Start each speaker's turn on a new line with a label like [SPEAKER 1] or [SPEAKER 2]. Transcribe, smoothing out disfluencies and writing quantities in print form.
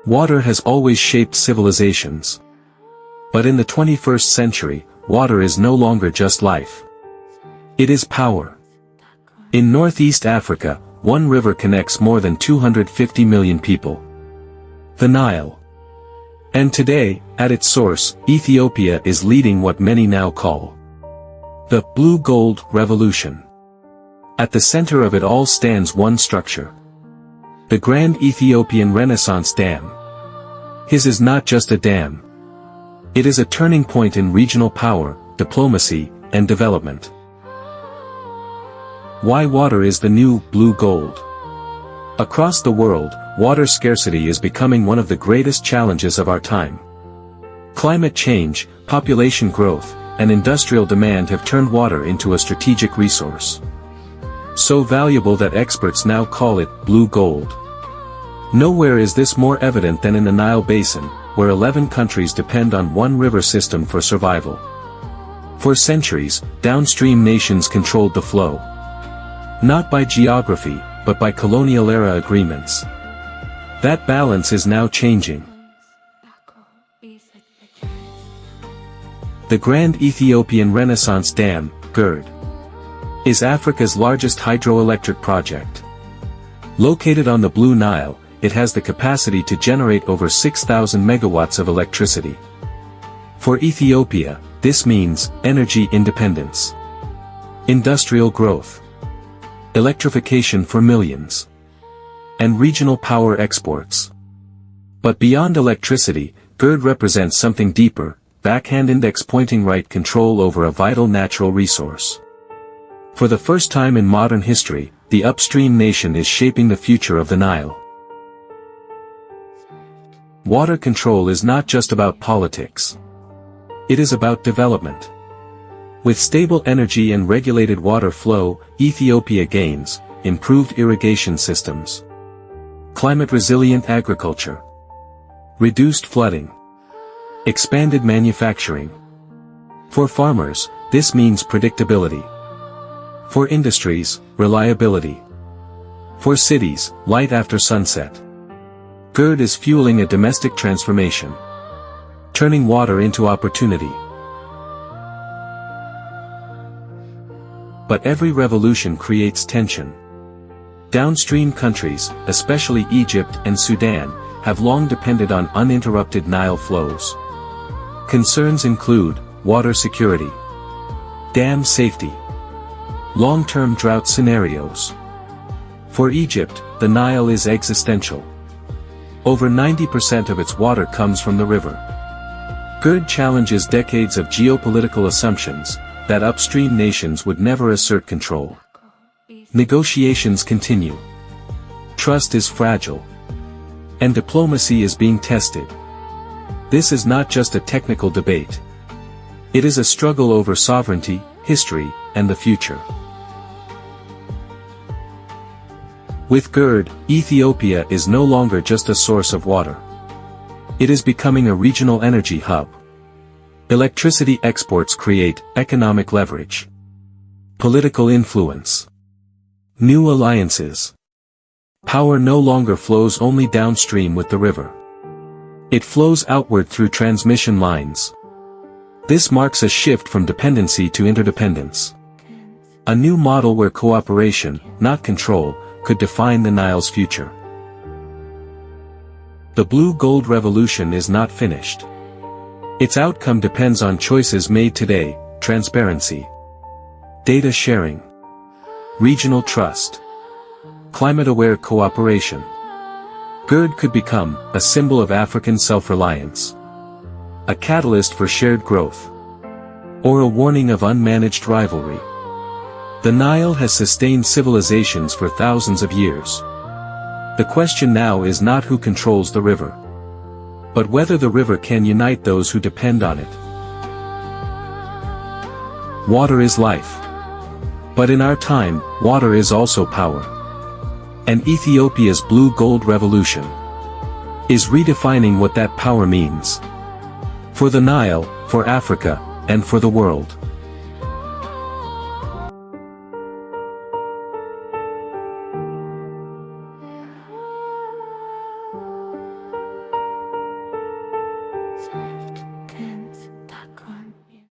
[SPEAKER 1] Water has always shaped civilizations. But in the 21st century, water is no longer just life. It is power. In Northeast Africa, one river connects more than 250 million people. The Nile. And today, at its source, Ethiopia is leading what many now call the Blue Gold Revolution. At the center of it all stands one structure: the Grand Ethiopian Renaissance Dam. His is not just a dam. It is a turning point in regional power, diplomacy, and development. Why water is the new blue gold? Across the world, water scarcity is becoming one of the greatest challenges of our time. Climate change, population growth, and industrial demand have turned water into a strategic resource. So valuable that experts now call it blue gold. Nowhere is this more evident than in the Nile Basin, where 11 countries depend on one river system for survival. For centuries, downstream nations controlled the flow. Not by geography, but by colonial-era agreements. That balance is now changing. The Grand Ethiopian Renaissance Dam, GERD, is Africa's largest hydroelectric project. Located on the Blue Nile, it has the capacity to generate over 6,000 megawatts of electricity. For Ethiopia, this means energy independence, industrial growth, electrification for millions, and regional power exports. But beyond electricity, GERD represents something deeper: backhand index pointing right control over a vital natural resource. For the first time in modern history, the upstream nation is shaping the future of the Nile. Water control is not just about politics. It is about development. With stable energy and regulated water flow, Ethiopia gains improved irrigation systems, climate-resilient agriculture, reduced flooding, expanded manufacturing. For farmers, this means predictability. For industries, reliability. For cities, light after sunset. GERD is fueling a domestic transformation, turning water into opportunity. But every revolution creates tension. Downstream countries, especially Egypt and Sudan, have long depended on uninterrupted Nile flows. Concerns include water security, dam safety, long-term drought scenarios. For Egypt, the Nile is existential. Over 90% of its water comes from the river. GERD challenges decades of geopolitical assumptions that upstream nations would never assert control. Negotiations continue. Trust is fragile. And diplomacy is being tested. This is not just a technical debate. It is a struggle over sovereignty, history, and the future. With GERD, Ethiopia is no longer just a source of water. It is becoming a regional energy hub. Electricity exports create economic leverage, political influence, new alliances. Power no longer flows only downstream with the river. It flows outward through transmission lines. This marks a shift from dependency to interdependence. A new model where cooperation, not control, could define the Nile's future. The Blue Gold Revolution is not finished. Its outcome depends on choices made today: transparency, data sharing, regional trust, climate-aware cooperation. GERD could become a symbol of African self-reliance, a catalyst for shared growth, or a warning of unmanaged rivalry. The Nile has sustained civilizations for thousands of years. The question now is not who controls the river, but whether the river can unite those who depend on it. Water is life. But in our time, water is also power. And Ethiopia's Blue Gold Revolution is redefining what that power means. For the Nile, for Africa, and for the world.